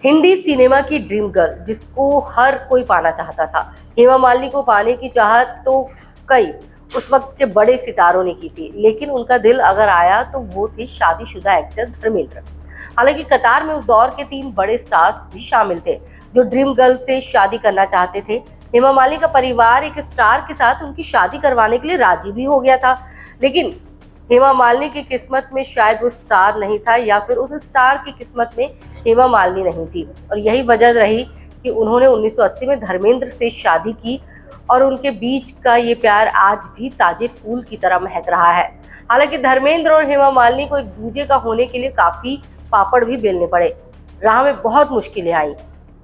Hindi cinema की dream girl जिसको हर कोई पाना चाहता था। हेमा मालिनी को पाने की चाहत तो कई उस वक्त के बड़े सितारों ने की थी, लेकिन उनका दिल अगर आया तो वो थे शादीशुदा एक्टर धर्मेंद्र। हालांकि कतार में उस दौर के 3 बड़े स्टार्स भी शामिल थे जो ड्रीम गर्ल से शादी करना चाहते थे। हेमा मालिनी का परिवार एक स्टार के साथ उनकी शादी करवाने के लिए राजी भी हो गया था, लेकिन हेमा मालिनी की किस्मत में शायद वो स्टार नहीं था, या फिर उस स्टार की किस्मत में हेमा मालिनी नहीं थी। और यही वजह रही कि उन्होंने 1980 में धर्मेंद्र से शादी की और उनके बीच का ये प्यार आज भी ताजे फूल की तरह महक रहा है। हालांकि धर्मेंद्र और हेमा मालिनी को एक दूजे का होने के लिए काफी पापड़ भी बेलने पड़े, राह में बहुत मुश्किलें आई,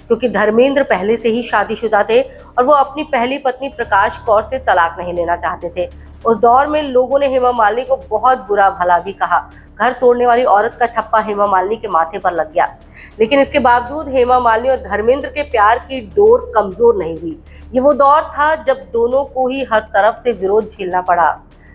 क्योंकि धर्मेंद्र पहले से ही शादीशुदा थे और वो अपनी पहली पत्नी प्रकाश कौर से तलाक नहीं लेना चाहते थे। उस दौर में लोगों ने हेमा मालिनी को बहुत बुरा भला भी कहा। घर तोड़ने वाली औरत का ठप्पा हेमा मालिनी के माथे पर लग गया, लेकिन इसके बावजूद हेमा मालिनी और धर्मेंद्र के प्यार की डोर कमजोर नहीं हुई। ये वो दौर था जब दोनों को ही हर तरफ से विरोध झेलना पड़ा,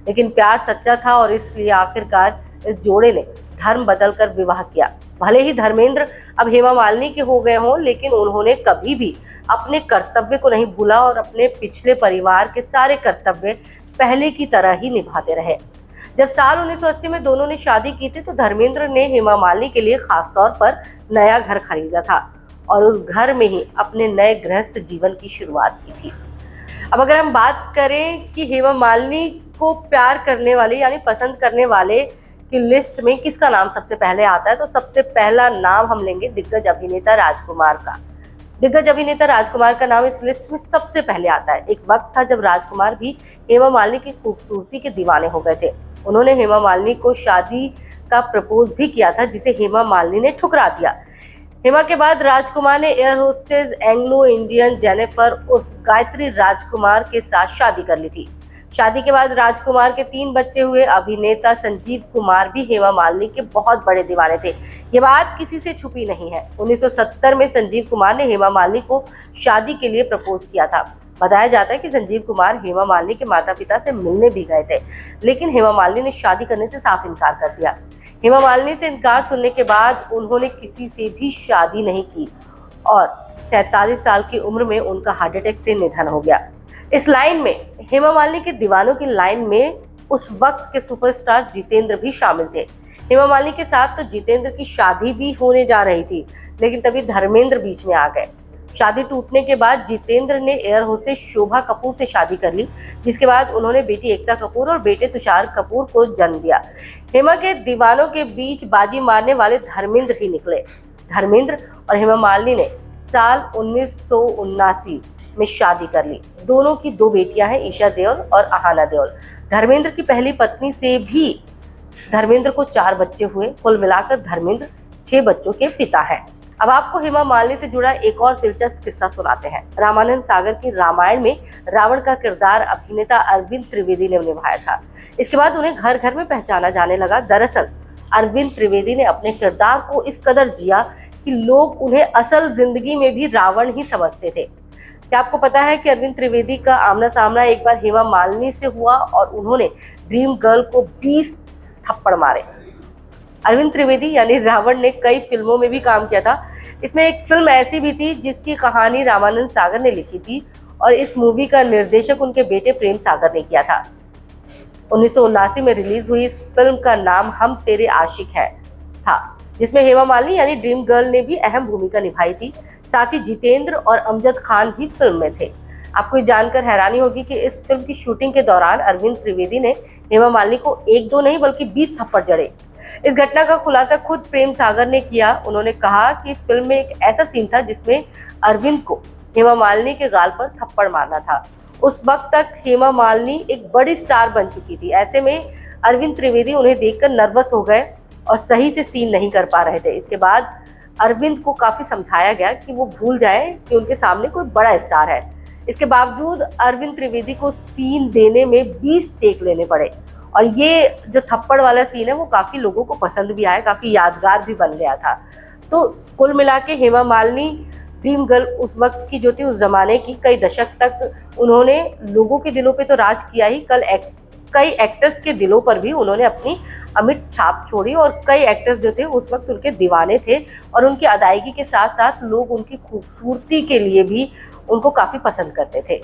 लेकिन प्यार सच्चा था और इसलिए आखिरकार इस जोड़े ने धर्म बदलकर विवाह किया। भले ही धर्मेंद्र अब हेमा मालिनी के हो गए हों, लेकिन उन्होंने कभी भी अपने कर्तव्य को नहीं भूला और अपने पिछले परिवार के सारे कर्तव्य पहले की तरह ही निभाते रहे। जब साल 1980 में दोनों ने शादी की थी तो धर्मेंद्र ने हेमा मालिनी के लिए खास तौर पर नया घर खरीदा था और उस घर में ही अपने नए गृहस्थ जीवन की शुरुआत की थी। अब अगर हम बात करें कि हेमा मालिनी को प्यार करने वाले यानी पसंद करने वाले की लिस्ट में किसका नाम सबसे पहले आता है, तो सबसे पहला नाम हम लेंगे दिग्गज अभिनेता राजकुमार का। दिग्गज अभिनेता राजकुमार का नाम इस लिस्ट में सबसे पहले आता है। एक वक्त था जब राजकुमार भी हेमा मालिनी की खूबसूरती के दीवाने हो गए थे। उन्होंने हेमा मालिनी को शादी का प्रपोज भी किया था, जिसे हेमा मालिनी ने ठुकरा दिया। हेमा के बाद राजकुमार ने air hostess Anglo Indian Jennifer उर्फ गायत्री राजकुमार के साथ शादी कर ली थी। शादी के बाद राजकुमार के 3 बच्चे हुए। अभिनेता संजीव कुमार भी हेमा मालिनी के बहुत बड़े दीवाने थे, ये बात किसी से छुपी नहीं है। 1970 में संजीव कुमार ने हेमा मालिनी को शादी के लिए प्रपोज किया था। बताया जाता है कि संजीव कुमार हेमा मालिनी के माता पिता से मिलने भी गए थे, लेकिन हेमा मालिनी ने शादी करने से साफ इनकार कर दिया। हेमा मालिनी से इनकार सुनने के बाद उन्होंने किसी से भी शादी नहीं की और 47 साल की उम्र में उनका हार्ट अटैक से निधन हो गया। इस लाइन में हेमा मालिनी के दीवानों की लाइन में उस वक्त के सुपरस्टार जितेंद्र भी शामिल थे। हेमा मालिनी के साथ तो जितेंद्र की शादी भी होने जा रही थी, लेकिन तभी धर्मेंद्र बीच में आ गए। शादी टूटने के बाद जितेंद्र ने एयर होस्टेस शोभा कपूर से शादी कर ली, जिसके बाद उन्होंने बेटी एकता कपूर और बेटे तुषार कपूर को जन्म दिया। हेमा के दीवानों के बीच बाजी मारने वाले धर्मेंद्र ही निकले। धर्मेंद्र और हेमा मालिनी ने साल 1979 में शादी कर ली। दोनों की 2 बेटियां हैं, ईशा देओल और आहाना देओल। धर्मेंद्र की पहली पत्नी से भी धर्मेंद्र को 4 बच्चे हुए। कुल मिलाकर धर्मेंद्र 6 बच्चों के पिता हैं। अब आपको हेमा मालिनी से जुड़ा एक और दिलचस्प किस्सा सुनाते हैं। रामानंद सागर की रामायण में रावण का किरदार अभिनेता अरविंद त्रिवेदी ने निभाया था। इसके बाद उन्हें घर घर में पहचाना जाने लगा। दरअसल अरविंद त्रिवेदी ने अपने किरदार को इस कदर जिया कि लोग उन्हें असल जिंदगी में भी रावण ही समझते थे। क्या आपको पता है कि अरविंद त्रिवेदी का आमना सामना एक बार हेमा मालिनी से हुआ और उन्होंने ड्रीम गर्ल को 20 थप्पड़ मारे। अरविंद त्रिवेदी यानी रावण ने कई फिल्मों में भी काम किया था। इसमें एक फिल्म ऐसी भी थी जिसकी कहानी रामानंद सागर ने लिखी थी और इस मूवी का निर्देशक उनके बेटे प्रेम सागर ने किया था। 1979 में रिलीज हुई इस फिल्म का नाम हम तेरे आशिक है था, जिसमें हेमा मालिनी यानी ड्रीम गर्ल ने भी अहम भूमिका निभाई थी। साथ ही जितेंद्र और अमजद खान भी फिल्म में थे। आपको ये जानकर हैरानी होगी कि इस फिल्म की शूटिंग के दौरान अरविंद त्रिवेदी ने हेमा मालिनी को 1-2 नहीं बल्कि 20 थप्पड़ जड़े। इस घटना का खुलासा खुद प्रेम सागर ने किया। उन्होंने कहा कि फिल्म में एक ऐसा सीन था जिसमें अरविंद को हेमा मालिनी के गाल पर थप्पड़ मारना था। उस वक्त तक हेमा मालिनी एक बड़ी स्टार बन चुकी थी। ऐसे में अरविंद त्रिवेदी उन्हें देखकर नर्वस हो गए और सही से सीन नहीं कर पा रहे थे। इसके बाद अरविंद को काफी समझाया गया कि वो भूल जाए कि उनके सामने कोई बड़ा स्टार है। इसके बावजूद अरविंद त्रिवेदी को सीन देने में 20 टेक लेने पड़े और ये जो थप्पड़ वाला सीन है वो काफी लोगों को पसंद भी आया, काफी यादगार भी बन गया था। तो कुल मिला के हेमा मालिनी ड्रीम गर्ल उस वक्त की जो थी, उस जमाने की, कई दशक तक उन्होंने लोगों के दिलों पे तो राज किया ही, कई एक्टर्स के दिलों पर भी उन्होंने अपनी अमिट छाप छोड़ी और कई एक्टर्स जो थे उस वक्त उनके दीवाने थे और उनकी अदायगी के साथ साथ लोग उनकी खूबसूरती के लिए भी उनको काफ़ी पसंद करते थे।